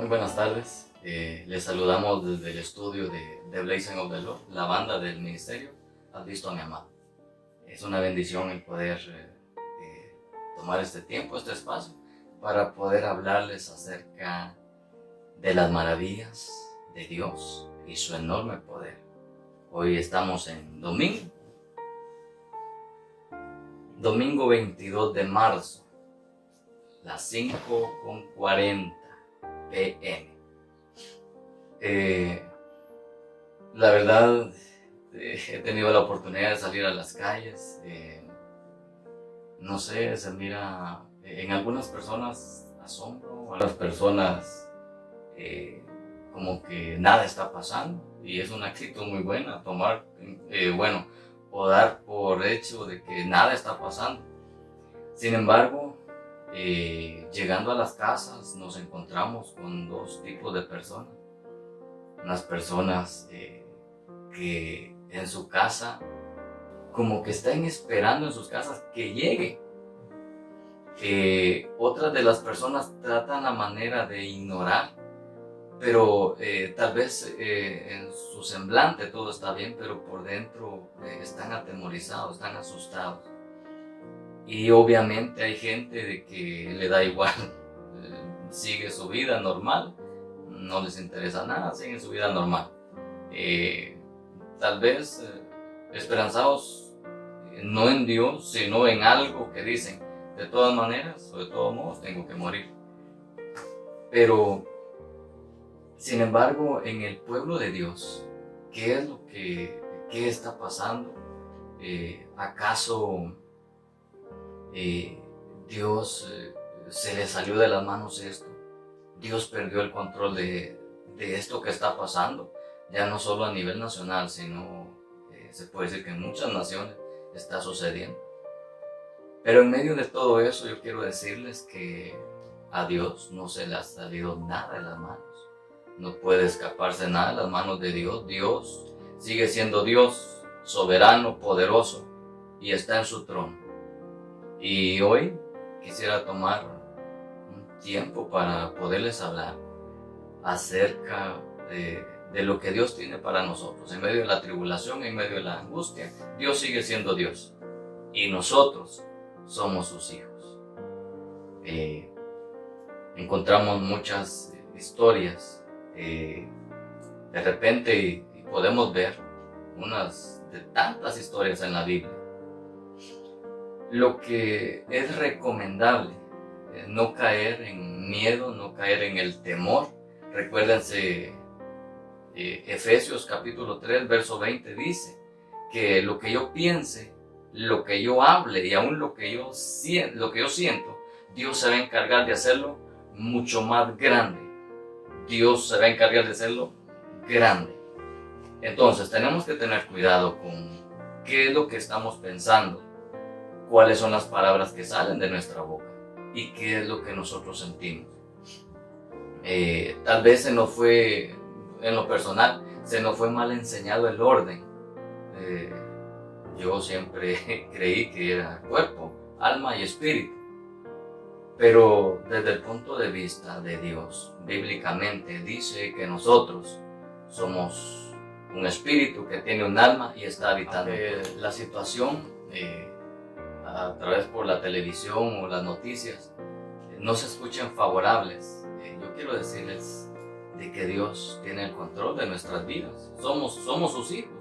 Muy buenas tardes. Les saludamos desde el estudio de Blazing of the Lord, la banda del ministerio Has visto a mi amado. Es una bendición el poder tomar este tiempo, este espacio, para poder hablarles acerca de las maravillas de Dios y su enorme poder. Hoy estamos en domingo 22 de marzo, las 5:40 p.m. La verdad, he tenido la oportunidad de salir a las calles. No sé, se mira en algunas personas asombro, a las personas como que nada está pasando, y es una actitud muy buena tomar, o dar por hecho de que nada está pasando. Sin embargo, llegando a las casas nos encontramos con dos tipos de personas. Unas personas que en su casa como que están esperando en sus casas que llegue. Otras de las personas tratan la manera de ignorar, pero tal vez en su semblante todo está bien, pero por dentro están atemorizados, están asustados. Y obviamente hay gente de que le da igual, sigue su vida normal, no les interesa nada, siguen su vida normal. Tal vez esperanzados no en Dios, sino en algo que dicen, de todas maneras o de todos modos tengo que morir. Pero, sin embargo, en el pueblo de Dios, ¿qué es qué está pasando? ¿Acaso Dios se le salió de las manos esto? Dios perdió el control de esto que está pasando, ya no solo a nivel nacional, sino se puede decir que en muchas naciones está sucediendo. Pero en medio de todo eso yo quiero decirles que a Dios no se le ha salido nada de las manos. No puede escaparse nada de las manos de Dios. Dios sigue siendo Dios, soberano, poderoso, y está en su trono. Y hoy quisiera tomar un tiempo para poderles hablar acerca de lo que Dios tiene para nosotros. En medio de la tribulación, en medio de la angustia, Dios sigue siendo Dios y nosotros somos sus hijos. Encontramos muchas historias de repente y podemos ver unas de tantas historias en la Biblia. Lo que es recomendable es no caer en miedo, no caer en el temor. Recuérdense, Efesios capítulo 3, verso 20 dice que lo que yo piense, lo que yo hable y aún lo que yo siento, Dios se va a encargar de hacerlo mucho más grande. Dios se va a encargar de hacerlo grande. Entonces tenemos que tener cuidado con qué es lo que estamos pensando, cuáles son las palabras que salen de nuestra boca y qué es lo que nosotros sentimos. Tal vez se nos fue, en lo personal, se nos fue mal enseñado el orden. Yo siempre creí que era cuerpo, alma y espíritu. Pero desde el punto de vista de Dios, bíblicamente dice que nosotros somos un espíritu que tiene un alma y está habitando. La situación a través por la televisión o las noticias no se escuchan favorables. Yo quiero decirles de que Dios tiene el control de nuestras vidas. Somos sus hijos.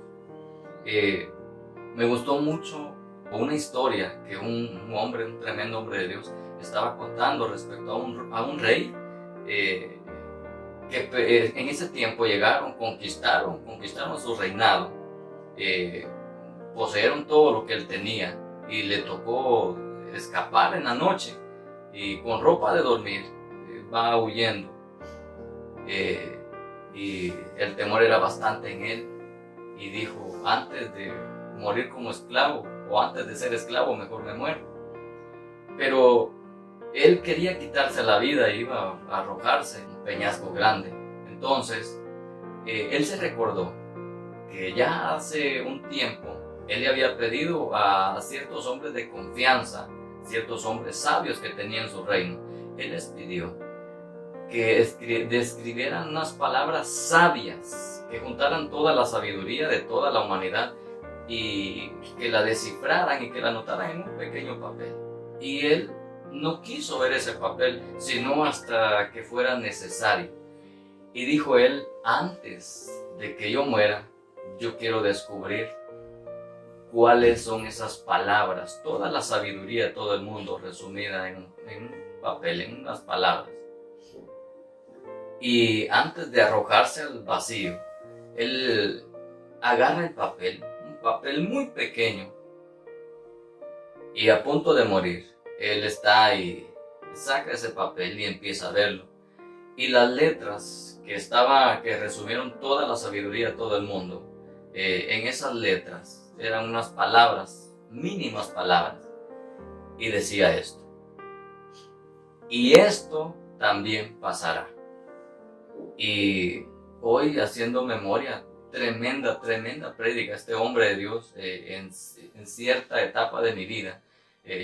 Me gustó mucho una historia que un hombre, un tremendo hombre de Dios, estaba contando respecto a un rey que en ese tiempo llegaron, conquistaron su reinado, poseyeron todo lo que él tenía y le tocó escapar en la noche y con ropa de dormir va huyendo, y el temor era bastante en él y dijo, antes de morir como esclavo o antes de ser esclavo mejor me muero. Pero él quería quitarse la vida e iba a arrojarse en un peñasco grande. Entonces él se recordó que ya hace un tiempo él le había pedido a ciertos hombres de confianza, ciertos hombres sabios que tenía en su reino, él les pidió que describieran unas palabras sabias, que juntaran toda la sabiduría de toda la humanidad y que la descifraran y que la anotaran en un pequeño papel. Y él no quiso ver ese papel, sino hasta que fuera necesario. Y dijo él, antes de que yo muera, yo quiero descubrir cuáles son esas palabras, toda la sabiduría de todo el mundo resumida en un papel, en unas palabras. Y antes de arrojarse al vacío, él agarra el papel, un papel muy pequeño, y a punto de morir, él está ahí, saca ese papel y empieza a verlo. Y las letras que resumieron toda la sabiduría de todo el mundo, en esas letras eran unas palabras, mínimas palabras, y decía esto: y esto también pasará. Y hoy, haciendo memoria, tremenda prédica, este hombre de Dios, en cierta etapa de mi vida,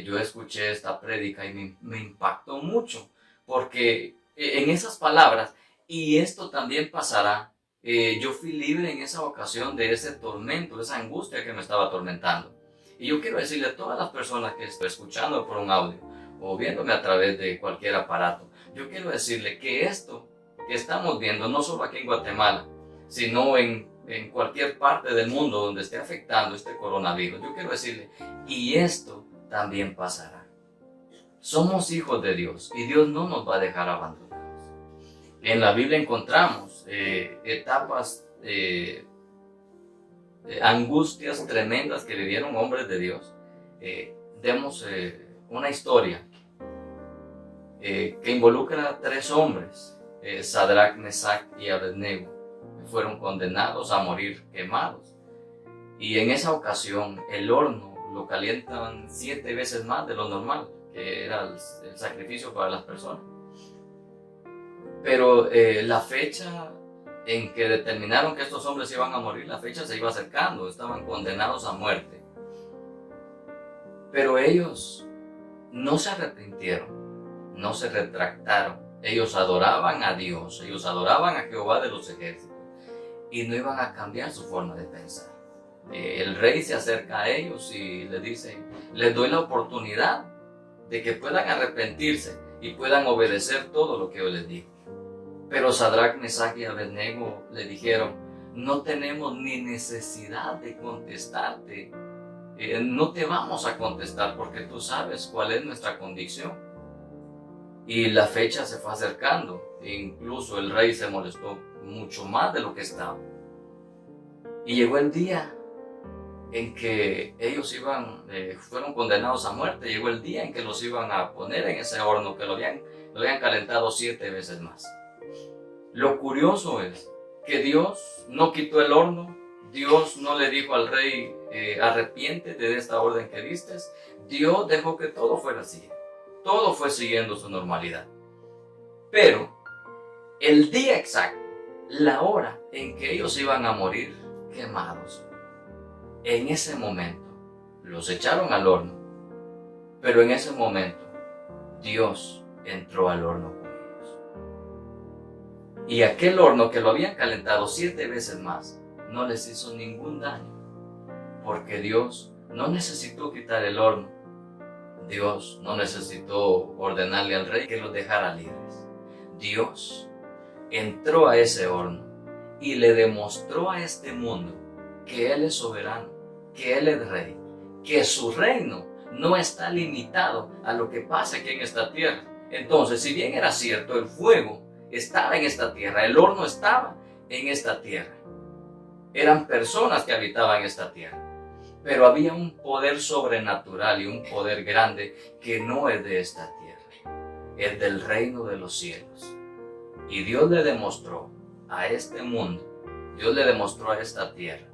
yo escuché esta prédica y me impactó mucho, porque en esas palabras, y esto también pasará, yo fui libre en esa ocasión de ese tormento, de esa angustia que me estaba atormentando. Y yo quiero decirle a todas las personas que estoy escuchando por un audio o viéndome a través de cualquier aparato, yo quiero decirle que esto que estamos viendo, no solo aquí en Guatemala, sino en cualquier parte del mundo donde esté afectando este coronavirus, yo quiero decirle, y esto también pasará. Somos hijos de Dios y Dios no nos va a dejar abandonados. En la Biblia encontramos etapas, angustias tremendas que vivieron hombres de Dios. Vemos una historia que involucra a 3 hombres, Sadrach, Mesach y Abednego, que fueron condenados a morir quemados. Y en esa ocasión el horno lo calientan 7 veces más de lo normal, que era el sacrificio para las personas. Pero la fecha en que determinaron que estos hombres iban a morir, la fecha se iba acercando, estaban condenados a muerte. Pero ellos no se arrepintieron, no se retractaron. Ellos adoraban a Dios, ellos adoraban a Jehová de los ejércitos y no iban a cambiar su forma de pensar. El rey se acerca a ellos y les dice, les doy la oportunidad de que puedan arrepentirse y puedan obedecer todo lo que yo les digo. Pero Sadrach, Mesach y Abednego le dijeron, no tenemos ni necesidad de contestarte, no te vamos a contestar porque tú sabes cuál es nuestra condición. Y la fecha se fue acercando, e incluso el rey se molestó mucho más de lo que estaba. Y llegó el día en que ellos fueron condenados a muerte, llegó el día en que los iban a poner en ese horno que lo habían calentado 7 veces más. Lo curioso es que Dios no quitó el horno, Dios no le dijo al rey, arrepiéntete de esta orden que diste. Dios dejó que todo fuera así. Todo fue siguiendo su normalidad. Pero el día exacto, la hora en que ellos iban a morir quemados, en ese momento los echaron al horno. Pero en ese momento Dios entró al horno con ellos. Y aquel horno que lo habían calentado 7 veces más no les hizo ningún daño, porque Dios no necesitó quitar el horno. Dios no necesitó ordenarle al rey que los dejara libres. Dios entró a ese horno y le demostró a este mundo que Él es soberano, que Él es rey, que su reino no está limitado a lo que pasa aquí en esta tierra. Entonces, si bien era cierto, el fuego estaba en esta tierra, el horno estaba en esta tierra, eran personas que habitaban esta tierra. Pero había un poder sobrenatural y un poder grande que no es de esta tierra, es del reino de los cielos. Y Dios le demostró a este mundo, Dios le demostró a esta tierra,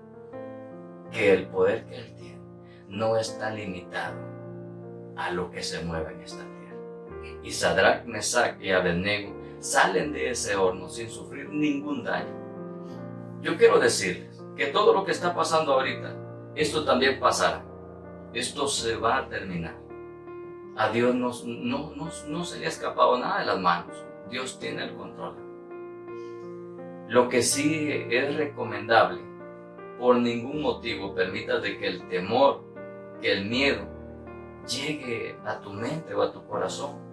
que el poder que Él tiene no está limitado a lo que se mueve en esta tierra. Y Sadrach, Mesach y Abednego salen de ese horno sin sufrir ningún daño. Yo quiero decirles que todo lo que está pasando ahorita, esto también pasará. Esto se va a terminar. A Dios no se le ha escapado nada de las manos. Dios tiene el control. Lo que sí es recomendable, por ningún motivo permitas de que el temor, que el miedo llegue a tu mente o a tu corazón.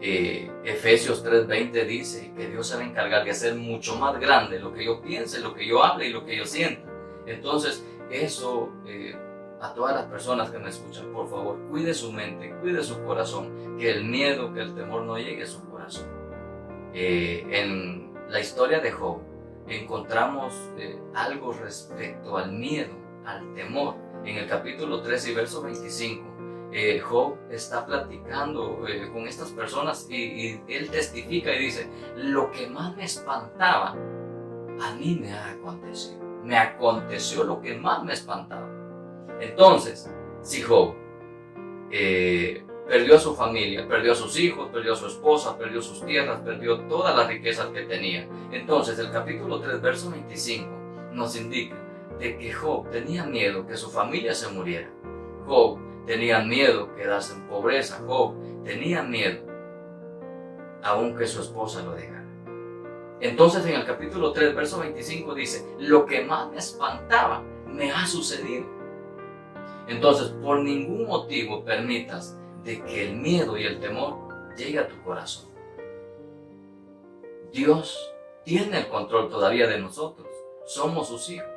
Efesios 3:20 dice que Dios se va a encargar de hacer mucho más grande lo que yo piense, lo que yo hable y lo que yo sienta. Entonces, eso, a todas las personas que me escuchan, por favor, cuide su mente, cuide su corazón, que el miedo, que el temor no llegue a su corazón. En la historia de Job encontramos algo respecto al miedo, al temor. En el capítulo 3 y verso 25, Job está platicando con estas personas y él testifica y dice: lo que más me espantaba, a mí me ha acontecido. Me aconteció lo que más me espantaba. Entonces, si Job perdió a su familia, perdió a sus hijos, perdió a su esposa, perdió sus tierras, perdió todas las riquezas que tenía, entonces el capítulo 3, verso 25 nos indica de que Job tenía miedo que su familia se muriera. Job tenía miedo quedarse en pobreza. Job tenía miedo aun que su esposa lo dejara. Entonces en el capítulo 3, verso 25 dice: lo que más me espantaba me ha sucedido. Entonces, por ningún motivo permitas de que el miedo y el temor llegue a tu corazón. Dios tiene el control todavía de nosotros. Somos sus hijos.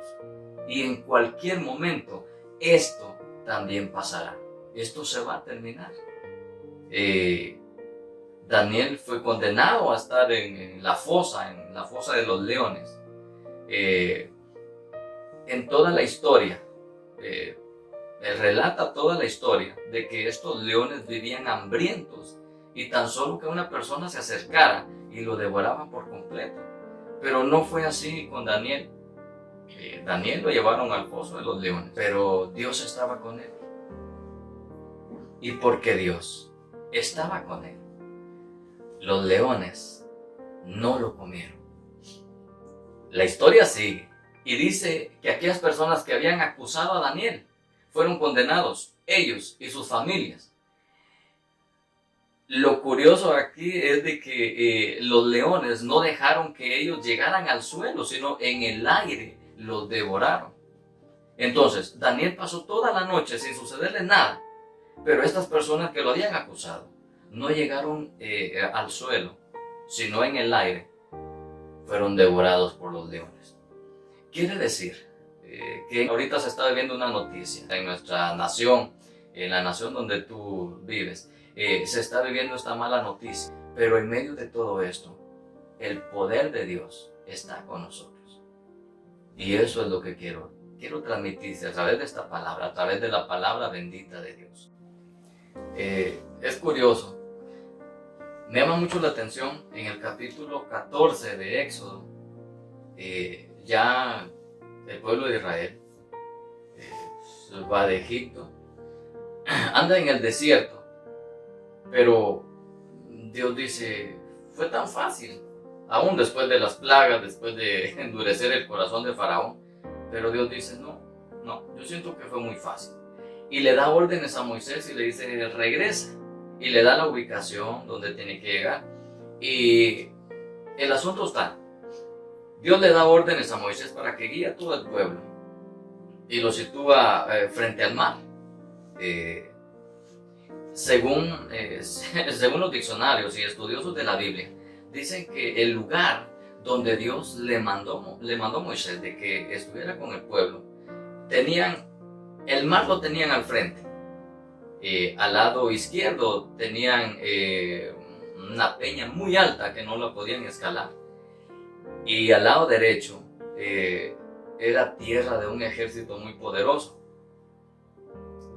Y en cualquier momento esto también pasará. Esto se va a terminar. Daniel fue condenado a estar en la fosa de los leones. En toda la historia, él relata toda la historia de que estos leones vivían hambrientos y tan solo que una persona se acercara y lo devoraban por completo. Pero no fue así con Daniel. Daniel lo llevaron al foso de los leones, pero Dios estaba con él. Y porque Dios estaba con él, los leones no lo comieron. La historia sigue y dice que aquellas personas que habían acusado a Daniel fueron condenados, ellos y sus familias. Lo curioso aquí es de que los leones no dejaron que ellos llegaran al suelo, sino en el aire los devoraron. Entonces, Daniel pasó toda la noche sin sucederle nada, pero estas personas que lo habían acusado no llegaron al suelo, sino en el aire, fueron devorados por los leones. Quiere decir que ahorita se está viviendo una noticia en nuestra nación, en la nación donde tú vives, se está viviendo esta mala noticia, pero en medio de todo esto, el poder de Dios está con nosotros. Y eso es lo que quiero transmitirse a través de esta palabra, a través de la palabra bendita de Dios. Es curioso, me llama mucho la atención en el capítulo 14 de Éxodo, ya el pueblo de Israel va de Egipto, anda en el desierto, pero Dios dice: fue tan fácil, aún después de las plagas, después de endurecer el corazón de Faraón, pero Dios dice: no, yo siento que fue muy fácil. Y le da órdenes a Moisés y le dice: regresa, y le da la ubicación donde tiene que llegar. Y el asunto está, Dios le da órdenes a Moisés para que guíe a todo el pueblo y lo sitúa frente al mar. Según los diccionarios y estudiosos de la Biblia, dicen que el lugar donde Dios le mandó a Moisés de que estuviera con el pueblo, el mar lo tenían al frente. Al lado izquierdo tenían una peña muy alta que no la podían escalar. Y al lado derecho era tierra de un ejército muy poderoso.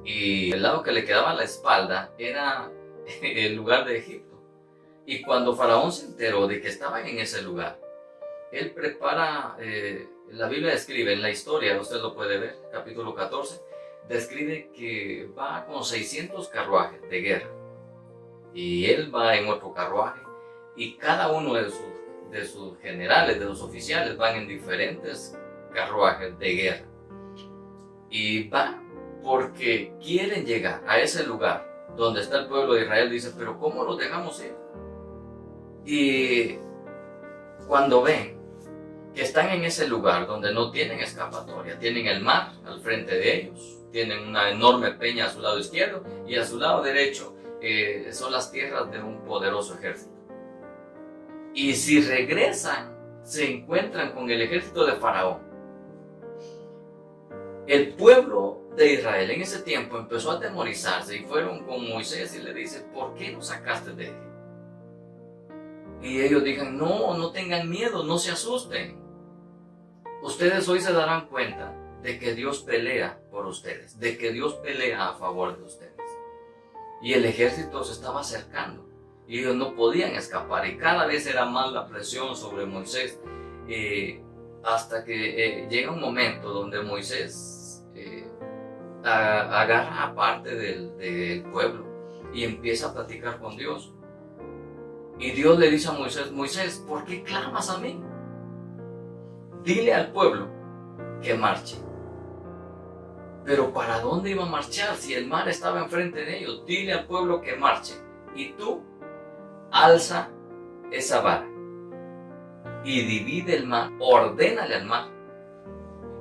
Y el lado que le quedaba a la espalda era el lugar de Egipto. Y cuando Faraón se enteró de que estaban en ese lugar, él prepara, la Biblia describe en la historia, usted lo puede ver, capítulo 14, describe que va con 600 carruajes de guerra. Y él va en otro carruaje y cada uno de sus generales, de los oficiales, van en diferentes carruajes de guerra. Y van porque quieren llegar a ese lugar donde está el pueblo de Israel. Dice: pero ¿cómo los dejamos ir? Y cuando ven que están en ese lugar donde no tienen escapatoria, tienen el mar al frente de ellos, tienen una enorme peña a su lado izquierdo y a su lado derecho son las tierras de un poderoso ejército. Y si regresan, se encuentran con el ejército de Faraón. El pueblo de Israel en ese tiempo empezó a atemorizarse y fueron con Moisés y le dicen: ¿por qué nos sacaste de Egipto? Y ellos dijeron: no tengan miedo, no se asusten. Ustedes hoy se darán cuenta de que Dios pelea por ustedes, de que Dios pelea a favor de ustedes. Y el ejército se estaba acercando y ellos no podían escapar, y cada vez era más la presión sobre Moisés, hasta que llega un momento donde Moisés agarra a parte del pueblo y empieza a platicar con Dios. Y Dios le dice a Moisés: Moisés, ¿por qué clamas a mí? Dile al pueblo que marche. Pero ¿para dónde iba a marchar si el mar estaba enfrente de ellos? Dile al pueblo que marche. Y tú alza esa vara y divide el mar. Ordénale al mar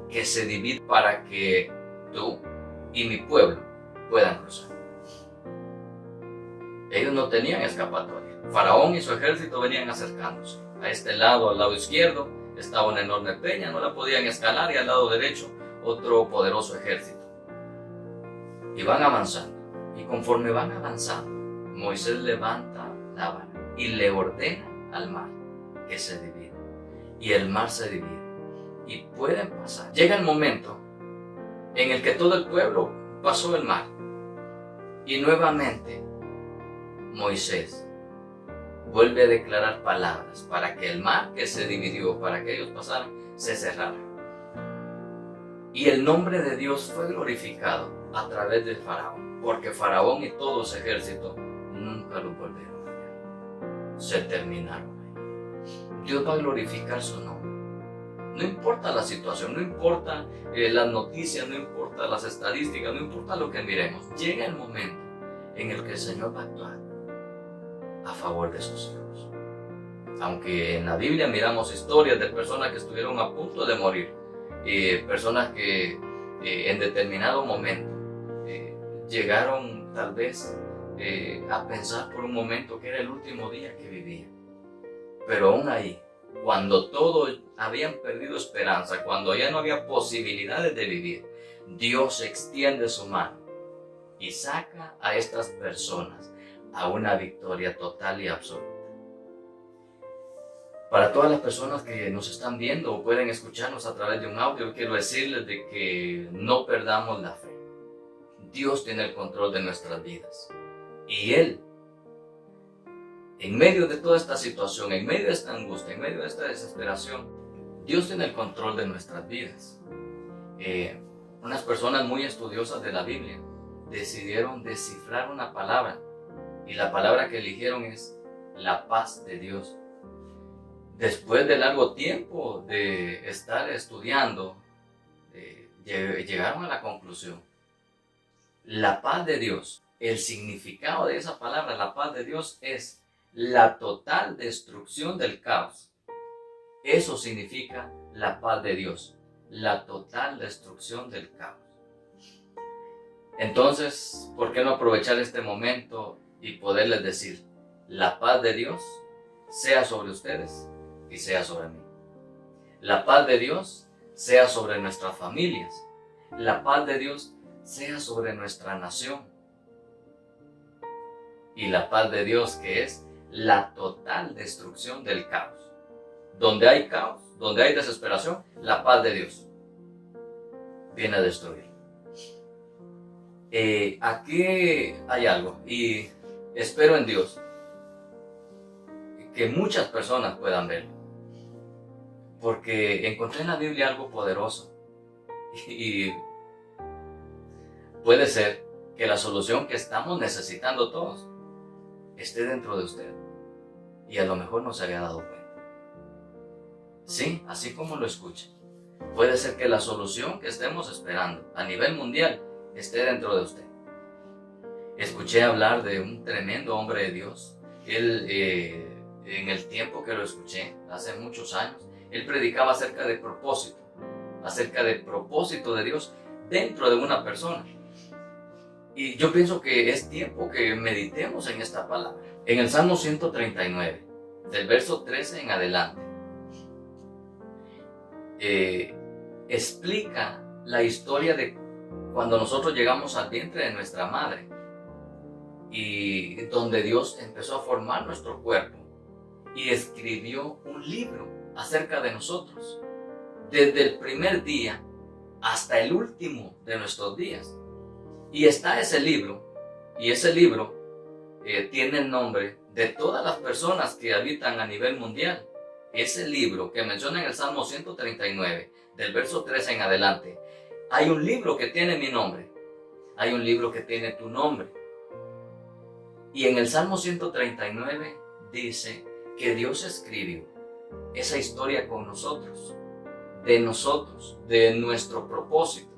que se divida para que tú y mi pueblo puedan cruzar. Ellos no tenían escapatoria. Faraón y su ejército venían acercándose. A este lado, al lado izquierdo, estaba una enorme peña, no la podían escalar, y al lado derecho otro poderoso ejército. Y van avanzando. Y conforme van avanzando, Moisés levanta la vara y le ordena al mar que se divida. Y el mar se divide. Y pueden pasar. Llega el momento en el que todo el pueblo pasó el mar. Y nuevamente Moisés vuelve a declarar palabras para que el mar que se dividió, para que ellos pasaran, se cerrara. Y el nombre de Dios fue glorificado a través de Faraón, porque Faraón y todo su ejército nunca lo volvieron a ver. Se terminaron ahí. Dios va a glorificar su nombre. No importa la situación, no importa las noticias, no importa las estadísticas, no importa lo que miremos. Llega el momento en el que el Señor va a actuar a favor de sus hijos. Aunque en la Biblia miramos historias de personas que estuvieron a punto de morir, personas que en determinado momento llegaron tal vez a pensar por un momento que era el último día que vivían. Pero aún ahí, cuando todos habían perdido esperanza, cuando ya no había posibilidades de vivir, Dios extiende su mano y saca a estas personas a una victoria total y absoluta. Para todas las personas que nos están viendo o pueden escucharnos a través de un audio, quiero decirles de que no perdamos la fe. Dios tiene el control de nuestras vidas. Y Él, en medio de toda esta situación, en medio de esta angustia, en medio de esta desesperación, Dios tiene el control de nuestras vidas. Unas personas muy estudiosas de la Biblia decidieron descifrar una palabra, y la palabra que eligieron es la paz de Dios. Después de largo tiempo de estar estudiando, llegaron a la conclusión: la paz de Dios, el significado de esa palabra, la paz de Dios, es la total destrucción del caos. Eso significa la paz de Dios, la total destrucción del caos. Entonces, ¿por qué no aprovechar este momento y poderles decir: la paz de Dios sea sobre ustedes y sea sobre mí? La paz de Dios sea sobre nuestras familias. La paz de Dios sea sobre nuestra nación. Y la paz de Dios, que es la total destrucción del caos. Donde hay caos, donde hay desesperación, la paz de Dios viene a destruir. Aquí hay algo, y espero en Dios que muchas personas puedan verlo, porque encontré en la Biblia algo poderoso, y puede ser que la solución que estamos necesitando todos esté dentro de usted, y a lo mejor no se había dado cuenta. Sí, así como lo escucha, puede ser que la solución que estemos esperando a nivel mundial esté dentro de usted. Escuché hablar de un tremendo hombre de Dios. Él en el tiempo que lo escuché, hace muchos años, él predicaba acerca del propósito de Dios dentro de una persona. Y yo pienso que es tiempo que meditemos en esta palabra. En el Salmo 139, del verso 13 en adelante, explica la historia de cuando nosotros llegamos al vientre de nuestra madre y donde Dios empezó a formar nuestro cuerpo y escribió un libro acerca de nosotros, desde el primer día hasta el último de nuestros días. Y está ese libro, y ese libro tiene el nombre de todas las personas que habitan a nivel mundial. Ese libro que menciona en el Salmo 139, del verso 13 en adelante, hay un libro que tiene mi nombre, hay un libro que tiene tu nombre. Y en el Salmo 139 dice que Dios escribió esa historia con nosotros, de nuestro propósito.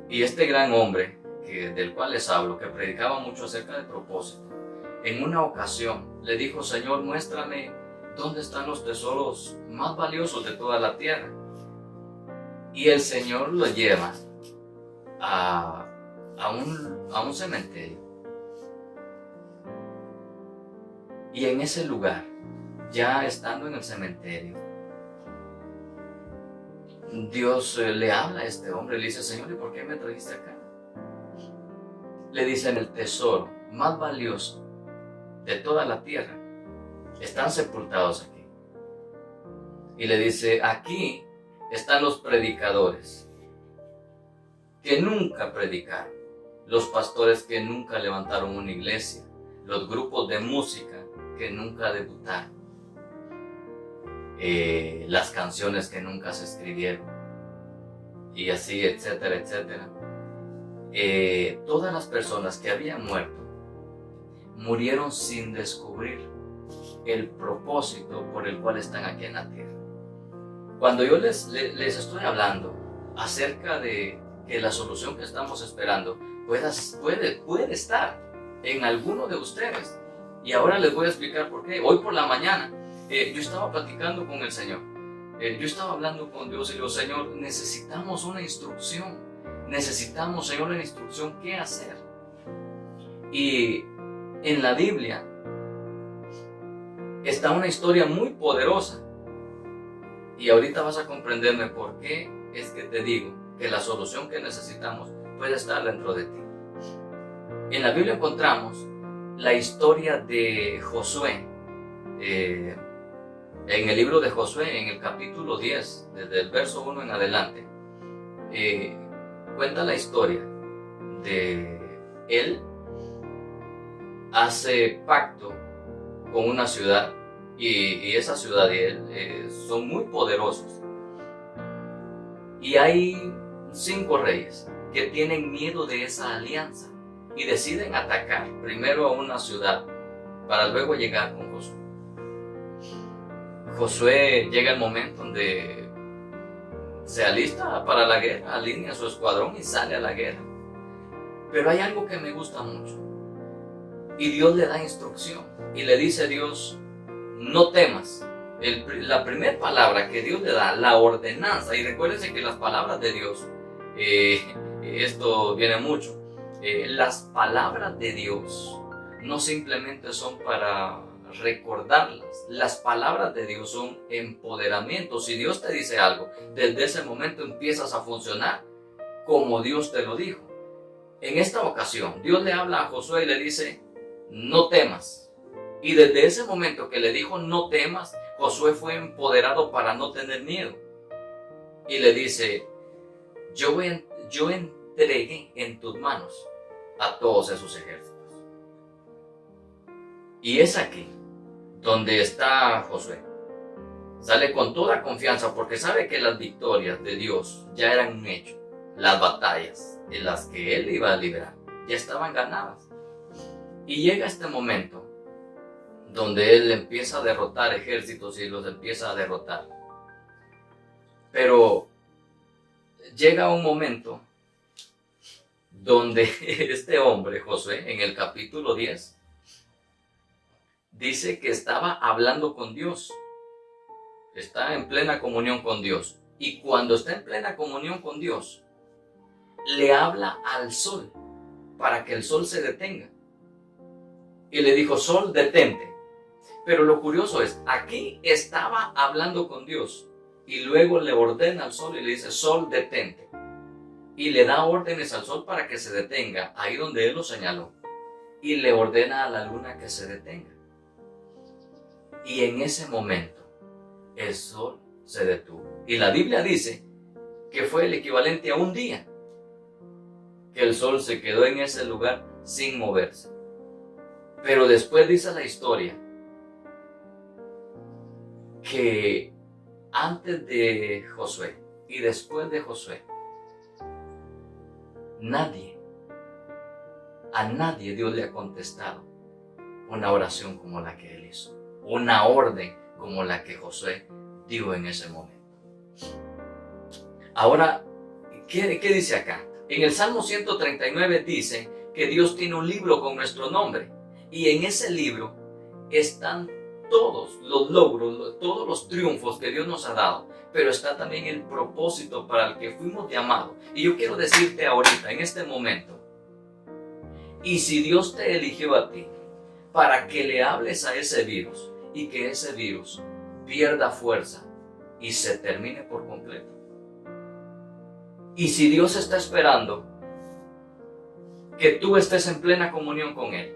Y este gran hombre, del cual les hablo, que predicaba mucho acerca del propósito, en una ocasión le dijo: Señor, muéstrame dónde están los tesoros más valiosos de toda la tierra. Y el Señor lo lleva a un cementerio. Y en ese lugar, ya estando en el cementerio, Dios le habla a este hombre, le dice: Señor, ¿y por qué me trajiste acá? Le dicen: el tesoro más valioso de toda la tierra están sepultados aquí. Y le dice: aquí están los predicadores que nunca predicaron, los pastores que nunca levantaron una iglesia, los grupos de música que nunca debutaron, las canciones que nunca se escribieron, y así, etcétera, etcétera. Todas las personas que habían muerto murieron sin descubrir el propósito por el cual están aquí en la tierra. Cuando yo les estoy hablando acerca de que la solución que estamos esperando puede estar en alguno de ustedes, y ahora les voy a explicar por qué. Hoy por la mañana yo estaba platicando con el Señor, yo estaba hablando con Dios y le digo: Señor, necesitamos una instrucción, Señor, una instrucción, ¿qué hacer? Y en la Biblia está una historia muy poderosa, y ahorita vas a comprenderme por qué es que te digo que la solución que necesitamos puede estar dentro de ti. En la Biblia encontramos la historia de Josué. En el libro de Josué, en el capítulo 10, desde el verso 1 en adelante, cuenta la historia de él hace pacto con una ciudad, y esa ciudad y él son muy poderosos, y hay 5 reyes que tienen miedo de esa alianza y deciden atacar primero a una ciudad para luego llegar con Josué. Josué llega el momento donde se alista para la guerra, alinea su escuadrón y sale a la guerra. Pero hay algo que me gusta mucho, y Dios le da instrucción y le dice a Dios: no temas. La primera palabra que Dios le da, la ordenanza, y recuérdense que las palabras de Dios, esto viene mucho, las palabras de Dios no simplemente son para recordarlas, las palabras de Dios son empoderamiento. Si Dios te dice algo, desde ese momento empiezas a funcionar como Dios te lo dijo. En esta ocasión, Dios le habla a Josué y le dice: no temas. Y desde ese momento que le dijo no temas, Josué fue empoderado para no tener miedo. Y le dice: yo entregué en tus manos a todos esos ejércitos. Y es aquí donde está Josué. Sale con toda confianza porque sabe que las victorias de Dios ya eran un hecho. Las batallas en las que él iba a librar ya estaban ganadas. Y llega este momento donde él empieza a derrotar ejércitos y los empieza a derrotar. Pero llega un momento donde este hombre, Josué, en el capítulo 10, dice que estaba hablando con Dios. Está en plena comunión con Dios. Y cuando está en plena comunión con Dios, le habla al sol para que el sol se detenga. Y le dijo: sol, detente. Pero lo curioso es, aquí estaba hablando con Dios y luego le ordena al sol y le dice: sol, detente. Y le da órdenes al sol para que se detenga, ahí donde él lo señaló. Y le ordena a la luna que se detenga. Y en ese momento, el sol se detuvo. Y la Biblia dice que fue el equivalente a un día que el sol se quedó en ese lugar sin moverse. Pero después dice la historia que antes de Josué y después de Josué, a nadie Dios le ha contestado una oración como la que él hizo, una orden como la que Josué dio en ese momento. Ahora, ¿qué dice acá? En el Salmo 139 dice que Dios tiene un libro con nuestro nombre, y en ese libro están todos los logros, todos los triunfos que Dios nos ha dado, pero está también el propósito para el que fuimos llamados. Y yo quiero decirte ahorita, en este momento, y si Dios te eligió a ti para que le hables a ese virus y que ese virus pierda fuerza y se termine por completo, y si Dios está esperando que tú estés en plena comunión con Él,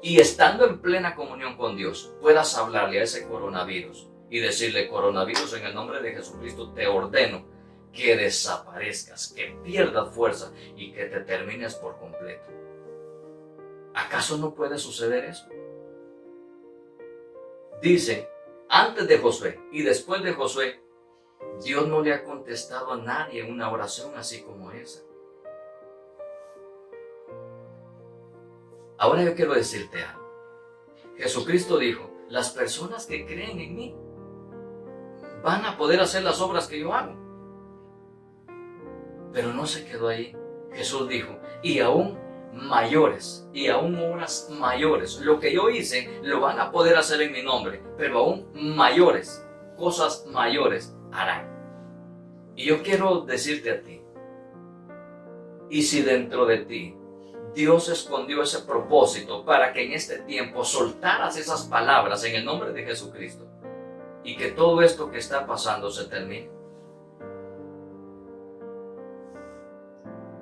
y estando en plena comunión con Dios, puedas hablarle a ese coronavirus y decirle: coronavirus, en el nombre de Jesucristo te ordeno que desaparezcas, que pierdas fuerza y que te termines por completo. ¿Acaso no puede suceder eso? Dice, antes de Josué y después de Josué, Dios no le ha contestado a nadie una oración así como esa. Ahora yo quiero decirte algo. Jesucristo dijo: las personas que creen en mí van a poder hacer las obras que yo hago. Pero no se quedó ahí. Jesús dijo: y aún mayores, y aún obras mayores. Lo que yo hice lo van a poder hacer en mi nombre, pero aún mayores, cosas mayores harán. Y yo quiero decirte a ti, y si dentro de ti Dios escondió ese propósito para que en este tiempo soltaras esas palabras en el nombre de Jesucristo y que todo esto que está pasando se termine.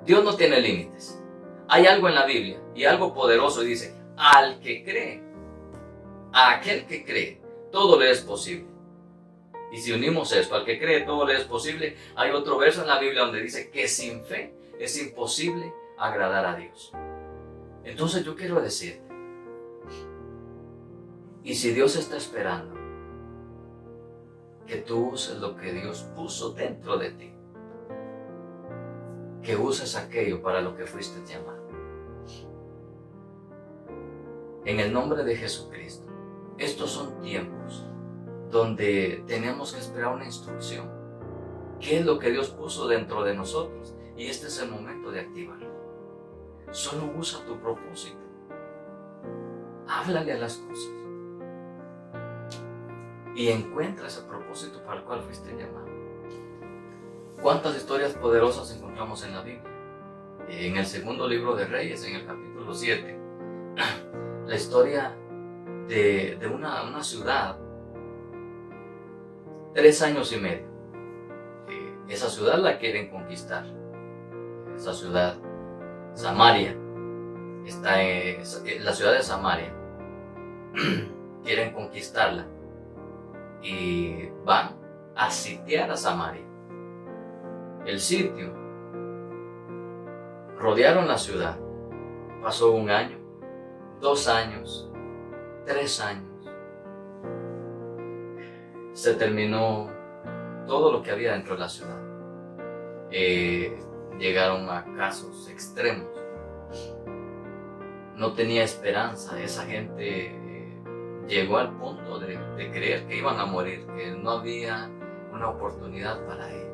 Dios no tiene límites. Hay algo en la Biblia y algo poderoso y dice: al que cree, a aquel que cree, todo le es posible. Y si unimos esto, al que cree todo le es posible, hay otro verso en la Biblia donde dice que sin fe es imposible agradar a Dios. Entonces yo quiero decirte, y si Dios está esperando que tú uses lo que Dios puso dentro de ti, que uses aquello para lo que fuiste llamado. En el nombre de Jesucristo, estos son tiempos donde tenemos que esperar una instrucción. ¿Qué es lo que Dios puso dentro de nosotros? Y este es el momento de activarlo. Solo usa tu propósito. Háblale a las cosas. Y encuentra ese propósito para el cual fuiste llamado. ¿Cuántas historias poderosas encontramos en la Biblia? En el segundo libro de Reyes, en el capítulo 7, la historia de una ciudad, 3 años y medio. Esa ciudad la quieren conquistar. Esa ciudad, Samaria, está en la ciudad de Samaria. Quieren conquistarla y van a sitiar a Samaria. El sitio, rodearon la ciudad. Pasó 1 año, 2 años, 3 años. Se terminó todo lo que había dentro de la ciudad. Llegaron a casos extremos. No tenía esperanza. Esa gente llegó al punto de creer que iban a morir, que no había una oportunidad para ellos.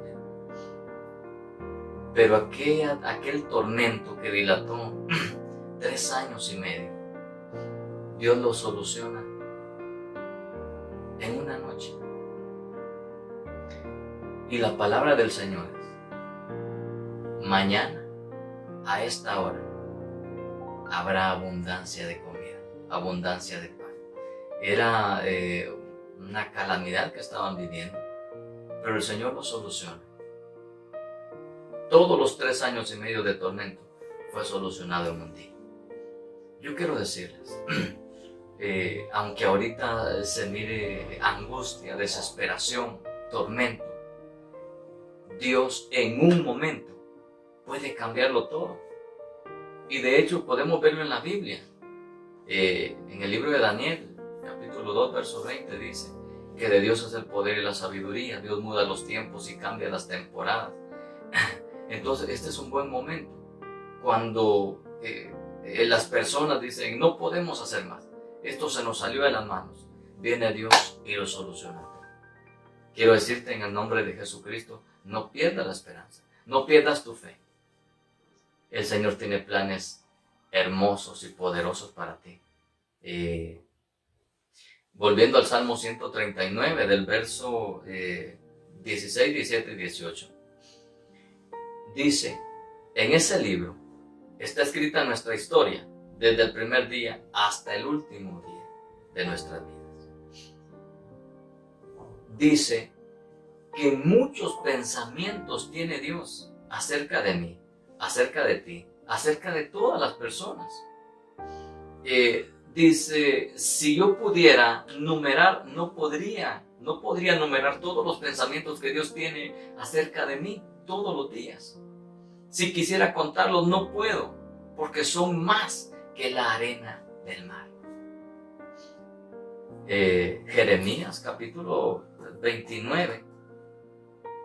Pero aquel tormento que dilató 3 años y medio, Dios lo soluciona en una noche. Y la palabra del Señor es: mañana a esta hora habrá abundancia de comida, abundancia de pan. Era una calamidad que estaban viviendo, pero el Señor lo soluciona. Todos los 3 años y medio de tormento fue solucionado en un día. Yo quiero decirles, aunque ahorita se mire angustia, desesperación, tormento, Dios en un momento puede cambiarlo todo. Y de hecho podemos verlo en la Biblia. En el libro de Daniel, capítulo 2, verso 20, dice que de Dios es el poder y la sabiduría. Dios muda los tiempos y cambia las temporadas. Entonces este es un buen momento cuando las personas dicen: no podemos hacer más, esto se nos salió de las manos. Viene Dios y lo soluciona todo. Quiero decirte en el nombre de Jesucristo: no pierdas la esperanza, no pierdas tu fe. El Señor tiene planes hermosos y poderosos para ti. Volviendo al Salmo 139, del verso 16, 17 y 18. Dice: en ese libro está escrita nuestra historia, desde el primer día hasta el último día de nuestras vidas. Dice que muchos pensamientos tiene Dios acerca de mí, acerca de ti, acerca de todas las personas. Dice: si yo pudiera numerar, no podría numerar todos los pensamientos que Dios tiene acerca de mí todos los días. Si quisiera contarlos, no puedo, porque son más que la arena del mar. Jeremías capítulo 29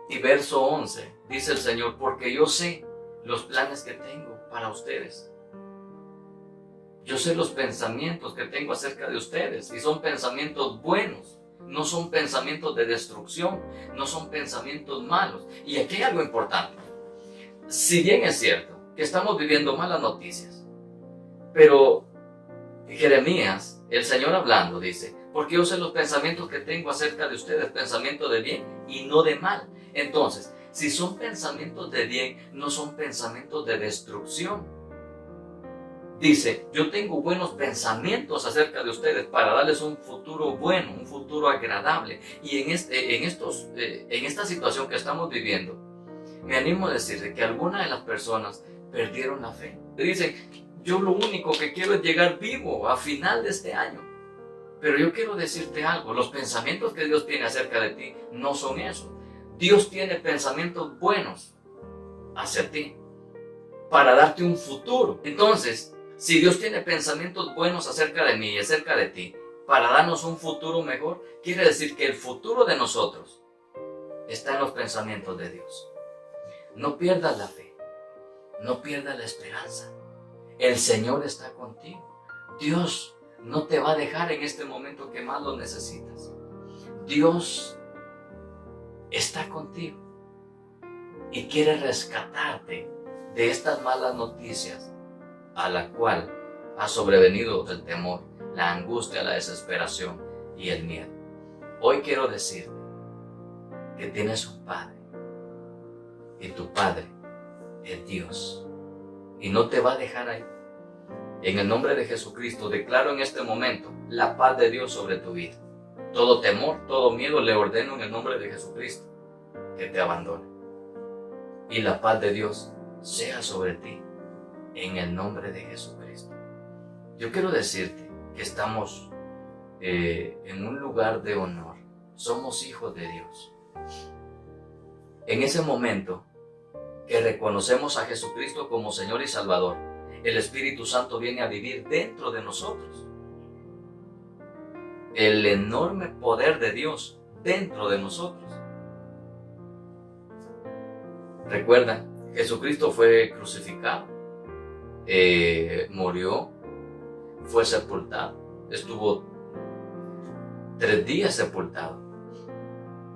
y verso 11, dice el Señor: porque yo sé los planes que tengo para ustedes. Yo sé los pensamientos que tengo acerca de ustedes, y son pensamientos buenos, no son pensamientos de destrucción, no son pensamientos malos. Y aquí hay algo importante. Si bien es cierto que estamos viviendo malas noticias, pero Jeremías, el Señor hablando, dice: porque yo sé los pensamientos que tengo acerca de ustedes, pensamientos de bien y no de mal. Entonces, si son pensamientos de bien, no son pensamientos de destrucción. Dice: yo tengo buenos pensamientos acerca de ustedes para darles un futuro bueno, un futuro agradable. Y en esta situación que estamos viviendo, me animo a decirle que algunas de las personas perdieron la fe. Dicen: yo lo único que quiero es llegar vivo a final de este año. Pero yo quiero decirte algo: los pensamientos que Dios tiene acerca de ti no son eso. Dios tiene pensamientos buenos hacia ti para darte un futuro. Entonces, si Dios tiene pensamientos buenos acerca de mí y acerca de ti para darnos un futuro mejor, quiere decir que el futuro de nosotros está en los pensamientos de Dios. No pierdas la fe, no pierdas la esperanza. El Señor está contigo. Dios no te va a dejar en este momento que más lo necesitas. Dios está contigo y quiere rescatarte de estas malas noticias a la cual ha sobrevenido el temor, la angustia, la desesperación y el miedo. Hoy quiero decirte que tienes un Padre, y tu Padre es Dios, y no te va a dejar ahí. En el nombre de Jesucristo declaro en este momento la paz de Dios sobre tu vida. Todo temor, todo miedo le ordeno en el nombre de Jesucristo que te abandone. Y la paz de Dios sea sobre ti en el nombre de Jesucristo. Yo quiero decirte que estamos en un lugar de honor. Somos hijos de Dios. En ese momento que reconocemos a Jesucristo como Señor y Salvador, el Espíritu Santo viene a vivir dentro de nosotros. El enorme poder de Dios dentro de nosotros. Recuerda, Jesucristo fue crucificado, murió, fue sepultado, estuvo 3 días sepultado,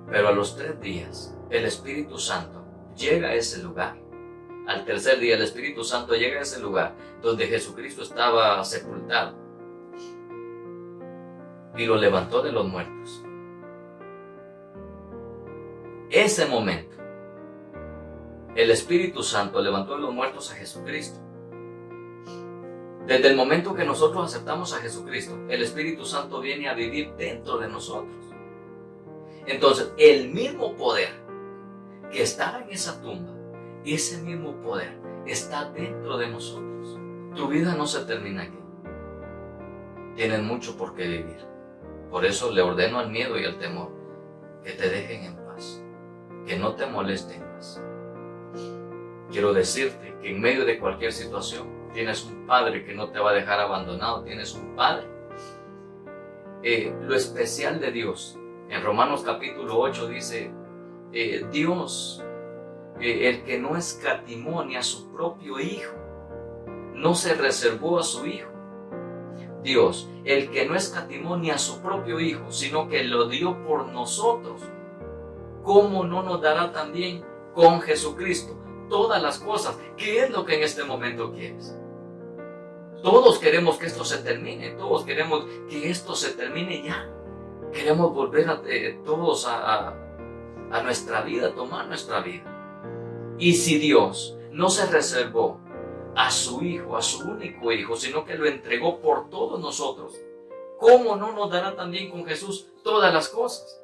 pero a los 3 días el Espíritu Santo llega a ese lugar. Al tercer día el Espíritu Santo llega a ese lugar donde Jesucristo estaba sepultado y lo levantó de los muertos. Ese momento, el Espíritu Santo levantó de los muertos a Jesucristo. Desde el momento que nosotros aceptamos a Jesucristo, el Espíritu Santo viene a vivir dentro de nosotros. Entonces, el mismo poder que estaba en esa tumba, ese mismo poder está dentro de nosotros. Tu vida no se termina aquí. Tienes mucho por qué vivir. Por eso le ordeno al miedo y al temor que te dejen en paz, que no te molesten más. Quiero decirte que en medio de cualquier situación tienes un Padre que no te va a dejar abandonado, tienes un Padre. Lo especial de Dios, en Romanos capítulo 8 dice, Dios, el que no escatimó ni a su propio Hijo, no se reservó a su Hijo. Dios, el que no escatimó ni a su propio Hijo, sino que lo dio por nosotros, ¿cómo no nos dará también con Jesucristo todas las cosas? ¿Qué es lo que en este momento quieres? Todos queremos que esto se termine, todos queremos que esto se termine ya. Queremos volver todos a nuestra vida, a tomar nuestra vida. Y si Dios no se reservó a su Hijo, a su único Hijo, sino que lo entregó por todos nosotros, ¿cómo no nos dará también con Jesús todas las cosas?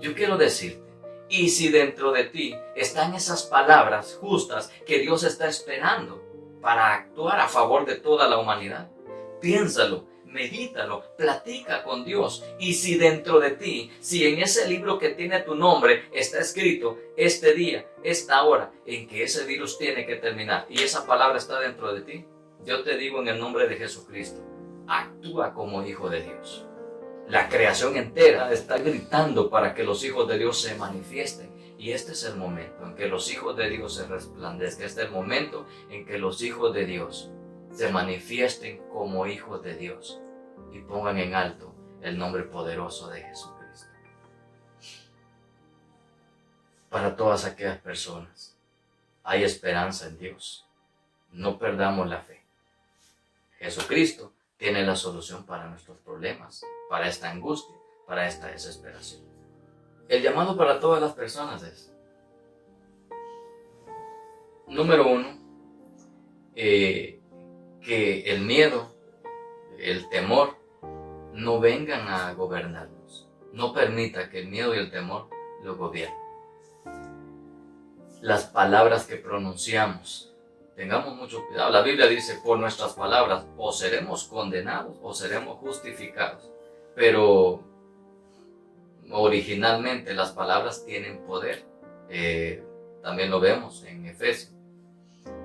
Yo quiero decirte, y si dentro de ti están esas palabras justas que Dios está esperando para actuar a favor de toda la humanidad, piénsalo, medítalo, platica con Dios. Y si dentro de ti, si en ese libro que tiene tu nombre está escrito este día, esta hora, en que ese virus tiene que terminar y esa palabra está dentro de ti, yo te digo en el nombre de Jesucristo, actúa como hijo de Dios. La creación entera está gritando para que los hijos de Dios se manifiesten. Y este es el momento en que los hijos de Dios se resplandezcan. Este es el momento en que los hijos de Dios se manifiesten como hijos de Dios y pongan en alto el nombre poderoso de Jesucristo. Para todas aquellas personas, hay esperanza en Dios. No perdamos la fe. Jesucristo tiene la solución para nuestros problemas, para esta angustia, para esta desesperación. El llamado para todas las personas es, número uno, que el miedo, el temor, no vengan a gobernarnos. No permita que el miedo y el temor lo gobiernen. Las palabras que pronunciamos, tengamos mucho cuidado. La Biblia dice, por nuestras palabras, o seremos condenados o seremos justificados. Pero originalmente las palabras tienen poder. También lo vemos en Efesios.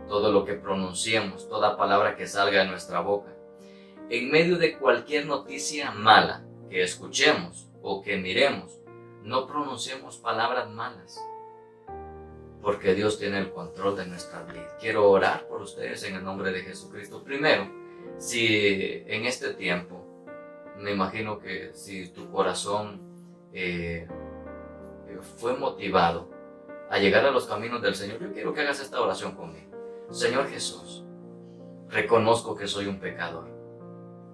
Todo lo que pronunciemos, toda palabra que salga de nuestra boca, en medio de cualquier noticia mala que escuchemos o que miremos, no pronunciemos palabras malas, porque Dios tiene el control de nuestra vida. Quiero orar por ustedes en el nombre de Jesucristo. Primero, si en este tiempo, me imagino que si tu corazón fue motivado a llegar a los caminos del Señor, yo quiero que hagas esta oración conmigo. Señor Jesús, reconozco que soy un pecador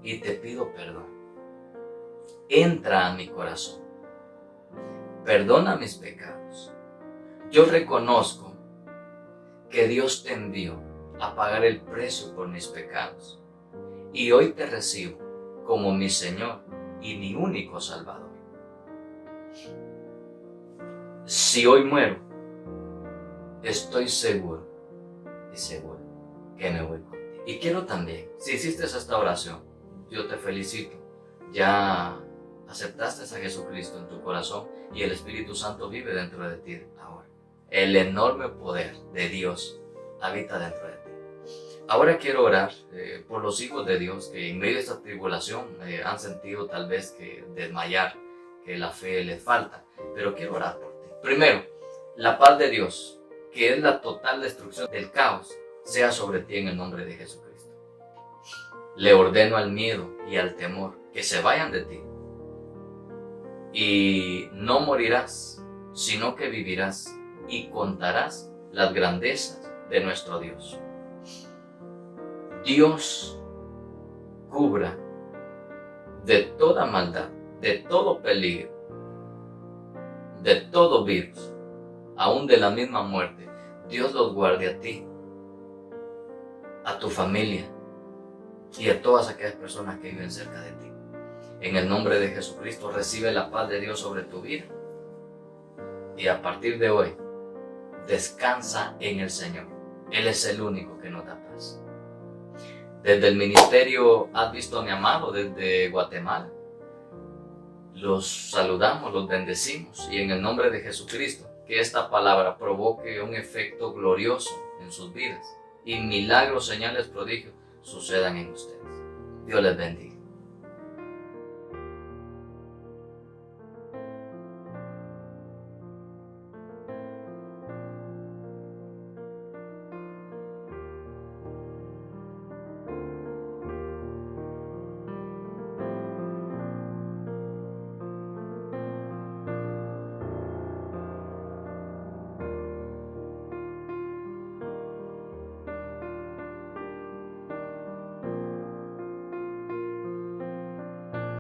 y te pido perdón. Entra a mi corazón, perdona mis pecados. Yo reconozco que Dios te envió a pagar el precio por mis pecados y hoy te recibo como mi Señor y mi único Salvador. Si hoy muero, estoy seguro y seguro que me voy contigo. Y quiero también, si hiciste esta oración, yo te felicito. Ya aceptaste a Jesucristo en tu corazón y el Espíritu Santo vive dentro de ti ahora. El enorme poder de Dios habita dentro de ti. Ahora quiero orar por los hijos de Dios que en medio de esta tribulación han sentido tal vez que desmayar, que la fe les falta, pero quiero orar por ti. Primero, la paz de Dios, que es la total destrucción del caos, sea sobre ti en el nombre de Jesucristo. Le ordeno al miedo y al temor que se vayan de ti. Y no morirás, sino que vivirás y contarás las grandezas de nuestro Dios. Dios cubra, de toda maldad, de todo peligro, de todo virus, aún de la misma muerte. Dios los guarde a ti, a tu familia y a todas aquellas personas que viven cerca de ti. En el nombre de Jesucristo, recibe la paz de Dios sobre tu vida. Y a partir de hoy, descansa en el Señor. Él es el único que nos da paz. Desde el ministerio Has Visto a mi Amado, desde Guatemala, los saludamos, los bendecimos. Y en el nombre de Jesucristo, que esta palabra provoque un efecto glorioso en sus vidas. Y milagros, señales, prodigios sucedan en ustedes. Dios les bendiga.